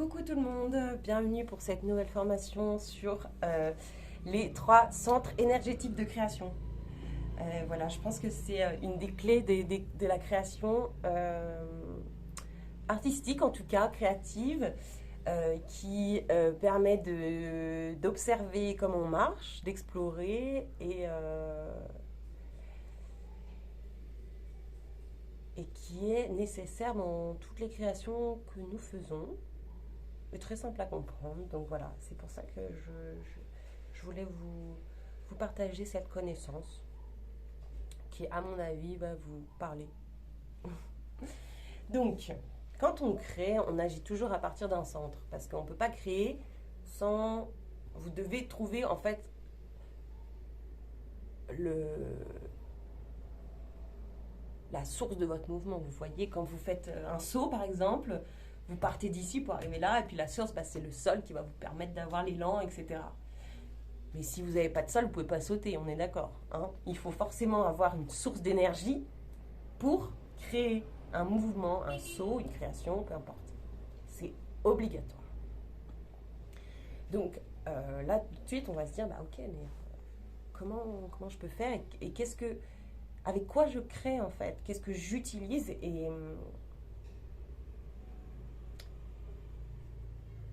Coucou tout le monde, bienvenue pour cette nouvelle formation sur les trois centres énergétiques de création. Voilà, je pense que c'est une des clés de la création artistique, en tout cas créative, qui permet d'observer comment on marche, d'explorer et qui est nécessaire dans toutes les créations que nous faisons. Et très simple à comprendre. Donc voilà, c'est pour ça que je voulais vous partager cette connaissance qui, à mon avis, va vous parler. Donc, quand on crée, on agit toujours à partir d'un centre. Parce qu'on ne peut pas créer sans... Vous devez trouver, en fait, le, la source de votre mouvement. Vous voyez, quand vous faites un saut, par exemple, vous partez d'ici pour arriver là, et puis la source, c'est le sol qui va vous permettre d'avoir l'élan, etc. Mais si vous n'avez pas de sol, vous ne pouvez pas sauter, on est d'accord. Hein. Il faut forcément avoir une source d'énergie pour créer un mouvement, un saut, une création, peu importe. C'est obligatoire. Donc là, tout de suite, on va se dire, bah ok, mais comment je peux faire et qu'est-ce que, avec quoi je crée en fait, qu'est-ce que j'utilise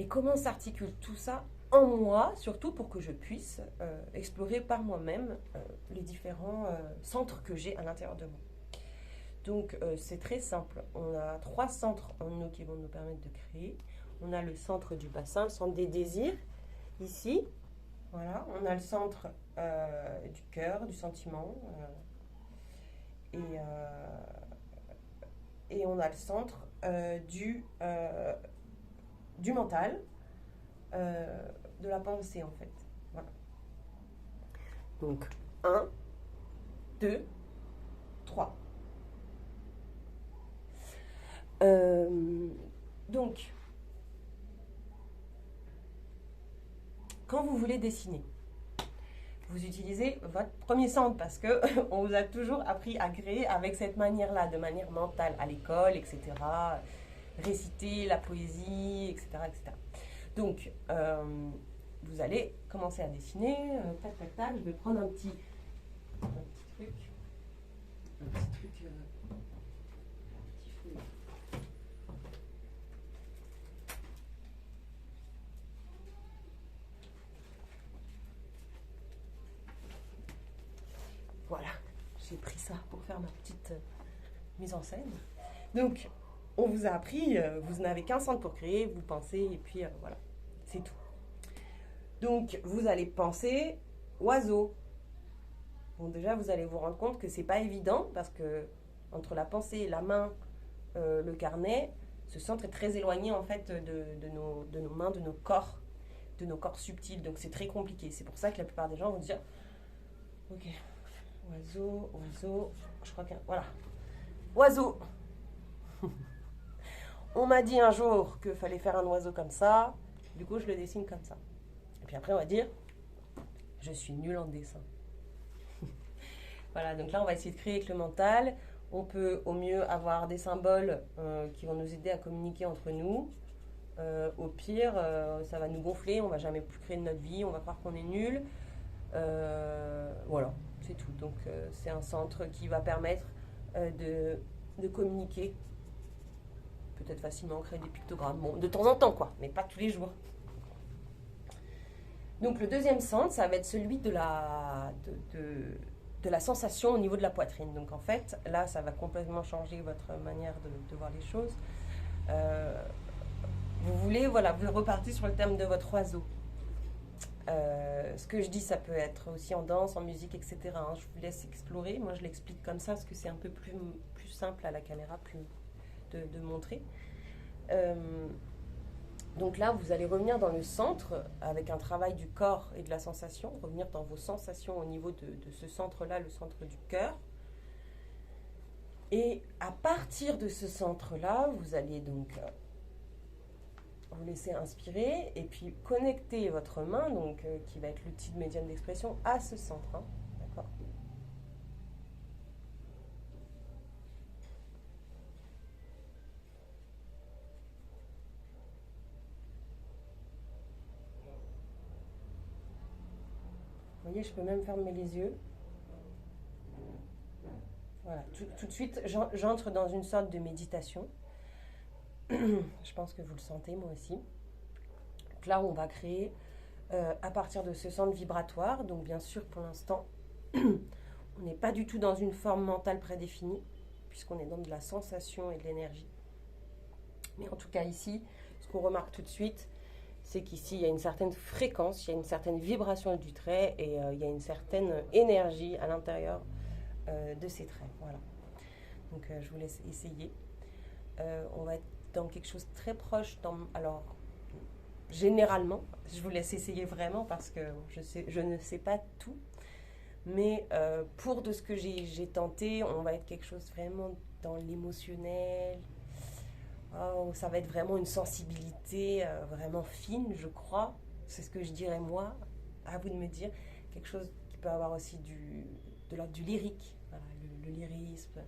et comment s'articule tout ça en moi, surtout pour que je puisse explorer par moi-même les différents centres que j'ai à l'intérieur de moi. Donc c'est très simple. On a trois centres en nous qui vont nous permettre de créer. On a le centre du bassin, le centre des désirs, ici. Voilà. On a le centre du cœur, du sentiment. Et on a le centre du mental, de la pensée en fait. Voilà. Donc, un, 2, 3. Donc, quand vous voulez dessiner, vous utilisez votre premier centre parce que on vous a toujours appris à créer avec cette manière-là, de manière mentale, à l'école, etc. Réciter la poésie, etc. etc. Donc, vous allez commencer à dessiner. Tac, tac, tac. Je vais prendre un petit truc. Un petit truc. Un petit feuille. Voilà, j'ai pris ça pour faire ma petite mise en scène. Donc, on vous a appris, vous n'avez qu'un centre pour créer, vous pensez, et puis voilà, c'est tout. Donc, vous allez penser oiseau. Bon, déjà, vous allez vous rendre compte que c'est pas évident, parce que entre la pensée, la main, le carnet, ce centre est très éloigné, en fait, de nos mains, de nos corps subtils. Donc, c'est très compliqué. C'est pour ça que la plupart des gens vont dire, ok, oiseau, je crois que... Voilà. Oiseau. On m'a dit un jour qu'il fallait faire un oiseau comme ça. Du coup, je le dessine comme ça. Et puis après, on va dire, je suis nulle en dessin. Voilà, donc là, on va essayer de créer avec le mental. On peut au mieux avoir des symboles qui vont nous aider à communiquer entre nous. Au pire, ça va nous gonfler, on va jamais plus créer de notre vie, on va croire qu'on est nul. Voilà, c'est tout. Donc c'est un centre qui va permettre de communiquer, peut-être facilement, créer des pictogrammes, bon, de temps en temps quoi, mais pas tous les jours. Donc le deuxième centre, ça va être celui de la sensation au niveau de la poitrine. Donc en fait, là, ça va complètement changer votre manière de voir les choses. Vous voulez, voilà, vous repartez sur le thème de votre oiseau. Ce que je dis, ça peut être aussi en danse, en musique, etc. Hein. Je vous laisse explorer. Moi, je l'explique comme ça parce que c'est un peu plus simple à la caméra de montrer. Donc là, vous allez revenir dans le centre avec un travail du corps et de la sensation, revenir dans vos sensations au niveau de ce centre-là, le centre du cœur. Et à partir de ce centre-là, vous allez donc vous laisser inspirer et puis connecter votre main, donc qui va être l'outil de médium d'expression, à ce centre. Hein. D'accord ? Vous voyez, je peux même fermer les yeux. Voilà, tout de suite, j'entre dans une sorte de méditation. Je pense que vous le sentez, moi aussi. Donc là, on va créer à partir de ce centre vibratoire. Donc bien sûr, pour l'instant, on n'est pas du tout dans une forme mentale prédéfinie, puisqu'on est dans de la sensation et de l'énergie. Mais en tout cas ici, ce qu'on remarque tout de suite, c'est qu'ici, il y a une certaine fréquence, il y a une certaine vibration du trait et il y a une certaine énergie à l'intérieur de ces traits. Voilà. Donc je vous laisse essayer. On va être dans quelque chose de très proche. Alors, généralement, je vous laisse essayer vraiment parce que je ne sais pas tout. Mais pour de ce que j'ai tenté, on va être quelque chose vraiment dans l'émotionnel. Oh, ça va être vraiment une sensibilité vraiment fine, je crois. C'est ce que je dirais moi. À vous de me dire. Quelque chose qui peut avoir aussi de l'ordre du lyrique. Voilà, le lyrisme.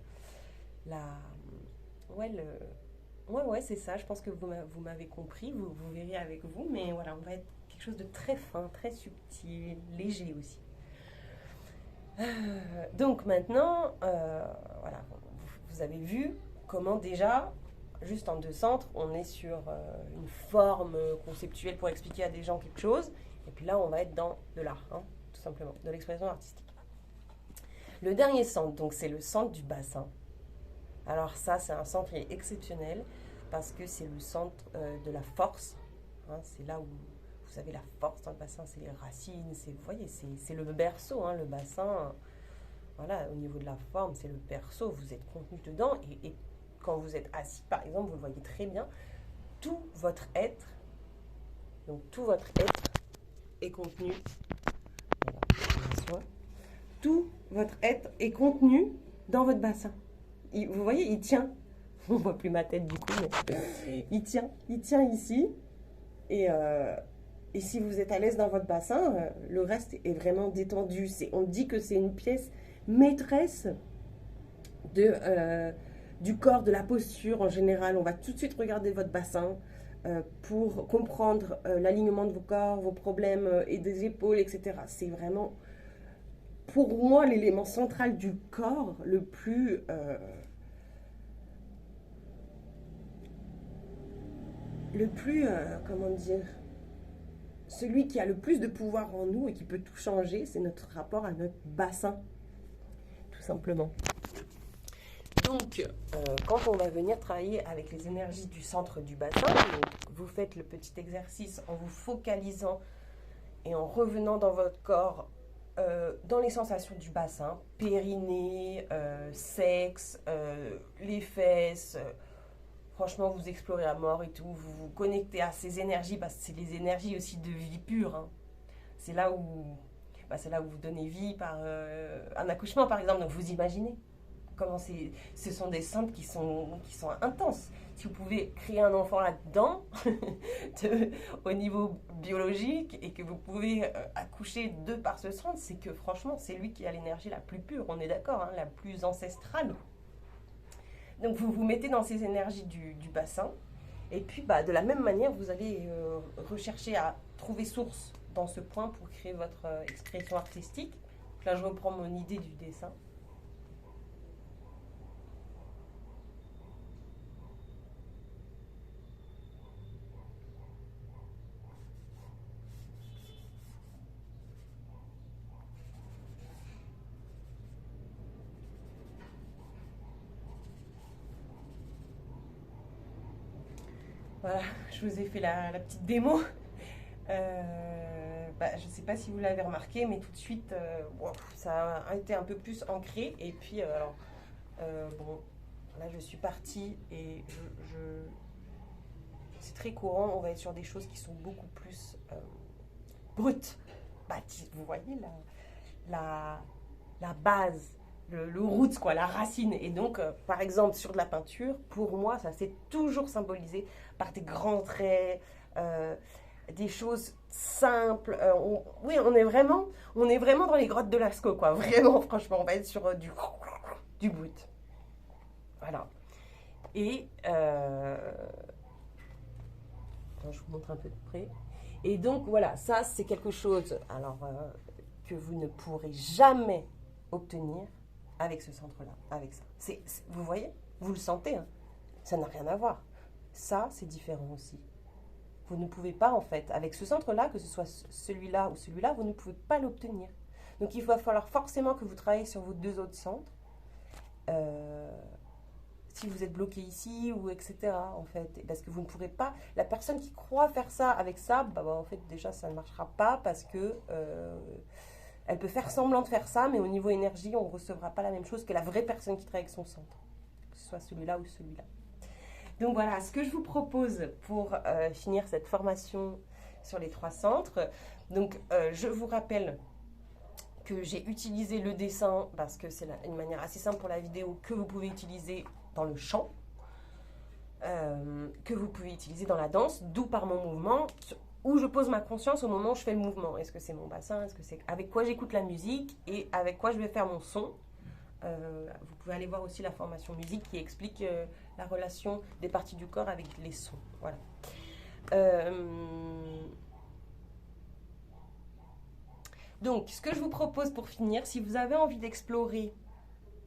Ouais, c'est ça. Je pense que vous m'avez compris. Vous verrez avec vous. Mais voilà, on va être quelque chose de très fin, très subtil, léger aussi. Donc maintenant, voilà, vous avez vu comment déjà... Juste en deux centres, on est sur une forme conceptuelle pour expliquer à des gens quelque chose. Et puis là, on va être dans de l'art, hein, tout simplement, de l'expression artistique. Le dernier centre, donc c'est le centre du bassin. Alors ça, c'est un centre qui est exceptionnel parce que c'est le centre de la force. Hein, c'est là où, vous savez, la force dans le bassin, c'est les racines. Vous voyez, c'est le berceau, hein, le bassin. Voilà, au niveau de la forme, c'est le berceau. Vous êtes contenu dedans et quand vous êtes assis, par exemple, vous le voyez très bien, tout votre être, donc tout votre être est contenu, voilà, tout votre être est contenu dans votre bassin. Vous voyez, il tient. On ne voit plus ma tête du coup, mais il tient ici. Et si vous êtes à l'aise dans votre bassin, le reste est vraiment détendu. On dit que c'est une pièce maîtresse du corps, de la posture en général. On va tout de suite regarder votre bassin pour comprendre l'alignement de vos corps, vos problèmes et des épaules, etc. C'est vraiment, pour moi, l'élément central du corps le plus... comment dire, celui qui a le plus de pouvoir en nous et qui peut tout changer, c'est notre rapport à notre bassin, tout simplement. Donc, quand on va venir travailler avec les énergies du centre du bassin, vous faites le petit exercice en vous focalisant et en revenant dans votre corps, dans les sensations du bassin, périnée, sexe, les fesses. Franchement, vous explorez à mort et tout, vous vous connectez à ces énergies parce que c'est les énergies aussi de vie pure. Hein. C'est là où vous donnez vie par un accouchement, par exemple. Donc, vous imaginez comment ce sont des centres qui sont intenses. Si vous pouvez créer un enfant là-dedans, au niveau biologique, et que vous pouvez accoucher de par ce centre, c'est que franchement, c'est lui qui a l'énergie la plus pure, on est d'accord, hein, la plus ancestrale. Donc vous vous mettez dans ces énergies du bassin, et puis de la même manière, vous allez rechercher à trouver source dans ce point pour créer votre expression artistique. Donc là, je reprends mon idée du dessin. Voilà, je vous ai fait la petite démo. Je ne sais pas si vous l'avez remarqué, mais tout de suite, ça a été un peu plus ancré. Et puis, là, je suis partie et c'est très courant. On va être sur des choses qui sont beaucoup plus brutes. Vous voyez la base. Le roots, quoi, la racine. Et donc, par exemple, sur de la peinture, pour moi, ça s'est toujours symbolisé par des grands traits, des choses simples. On est vraiment dans les grottes de Lascaux, quoi. Vraiment, franchement, on va être sur du brut. Voilà. Et je vous montre un peu de près. Et donc, voilà, ça, c'est quelque chose, alors, que vous ne pourrez jamais obtenir avec ce centre-là, avec ça. Vous voyez, vous le sentez, hein, ça n'a rien à voir. Ça, c'est différent aussi. Vous ne pouvez pas, en fait, avec ce centre-là, que ce soit celui-là ou celui-là, vous ne pouvez pas l'obtenir. Donc, il va falloir forcément que vous travaillez sur vos deux autres centres. Si vous êtes bloqué ici, ou etc., en fait. Parce que vous ne pourrez pas... La personne qui croit faire ça avec ça, en fait, déjà, ça ne marchera pas parce que... elle peut faire semblant de faire ça, mais au niveau énergie, on ne recevra pas la même chose que la vraie personne qui travaille avec son centre. Que ce soit celui-là ou celui-là. Donc voilà, ce que je vous propose pour finir cette formation sur les 3 centres. Donc, je vous rappelle que j'ai utilisé le dessin parce que c'est une manière assez simple pour la vidéo que vous pouvez utiliser dans le chant, que vous pouvez utiliser dans la danse, d'où par mon mouvement, où je pose ma conscience au moment où je fais le mouvement. Est-ce que c'est mon bassin, est-ce que c'est avec quoi j'écoute la musique et avec quoi je vais faire mon son. Vous pouvez aller voir aussi la formation musique qui explique la relation des parties du corps avec les sons. Voilà. Donc, ce que je vous propose pour finir, si vous avez envie d'explorer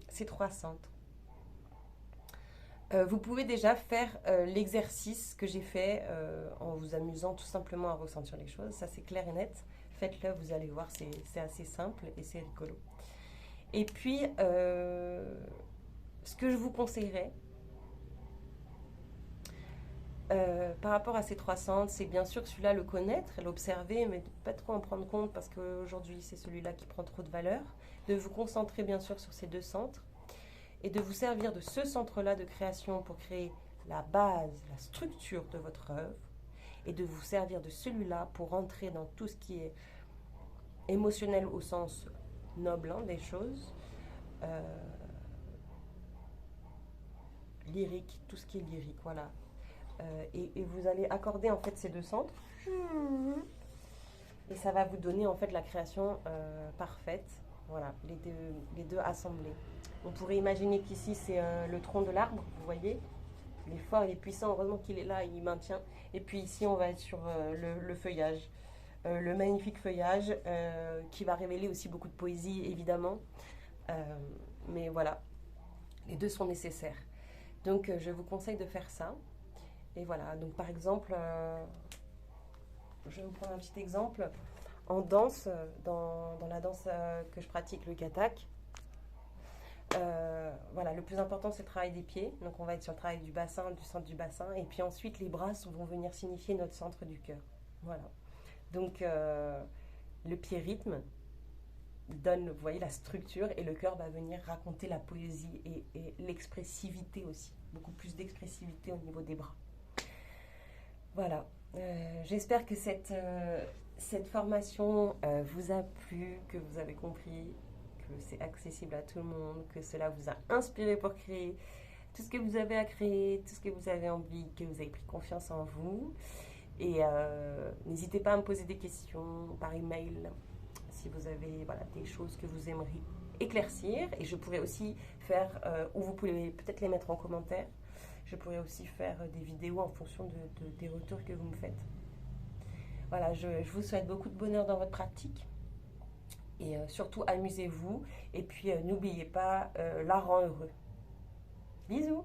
ces 3 centres, vous pouvez déjà faire l'exercice que j'ai fait en vous amusant tout simplement à ressentir les choses. Ça, c'est clair et net. Faites-le, vous allez voir, c'est assez simple et c'est rigolo. Et puis, ce que je vous conseillerais, par rapport à ces 3 centres, c'est bien sûr celui-là le connaître, l'observer, mais pas trop en prendre compte parce qu'aujourd'hui c'est celui-là qui prend trop de valeur. De vous concentrer bien sûr sur ces 2 centres et de vous servir de ce centre-là de création pour créer la base, la structure de votre œuvre et de vous servir de celui-là pour entrer dans tout ce qui est émotionnel au sens noble des choses, lyrique, tout ce qui est lyrique, voilà. Et vous allez accorder en fait ces 2 centres et ça va vous donner en fait la création parfaite. Voilà, les deux assemblés. On pourrait imaginer qu'ici c'est le tronc de l'arbre, vous voyez, il est fort, il est puissant, heureusement qu'il est là, il maintient. Et puis ici on va être sur le feuillage, le magnifique feuillage qui va révéler aussi beaucoup de poésie évidemment, mais voilà, les 2 sont nécessaires. Donc je vous conseille de faire ça. Et voilà, donc par exemple, je vais vous prendre un petit exemple. En danse, dans la danse que je pratique, le kathak, voilà, le plus important c'est le travail des pieds. Donc on va être sur le travail du bassin, du centre du bassin. Et puis ensuite, les bras vont venir signifier notre centre du cœur. Voilà. Donc le pied rythme donne, vous voyez, la structure et le cœur va venir raconter la poésie et l'expressivité aussi. Beaucoup plus d'expressivité au niveau des bras. Voilà, j'espère que cette formation vous a plu, que vous avez compris que c'est accessible à tout le monde, que cela vous a inspiré pour créer tout ce que vous avez à créer, tout ce que vous avez envie, que vous avez pris confiance en vous. Et n'hésitez pas à me poser des questions par email si vous avez des choses que vous aimeriez éclaircir. Et je pourrais aussi faire, ou vous pouvez peut-être les mettre en commentaire, je pourrais aussi faire des vidéos en fonction des retours que vous me faites. Voilà, je vous souhaite beaucoup de bonheur dans votre pratique. Et surtout, amusez-vous. Et puis, n'oubliez pas, l'art rend heureux. Bisous!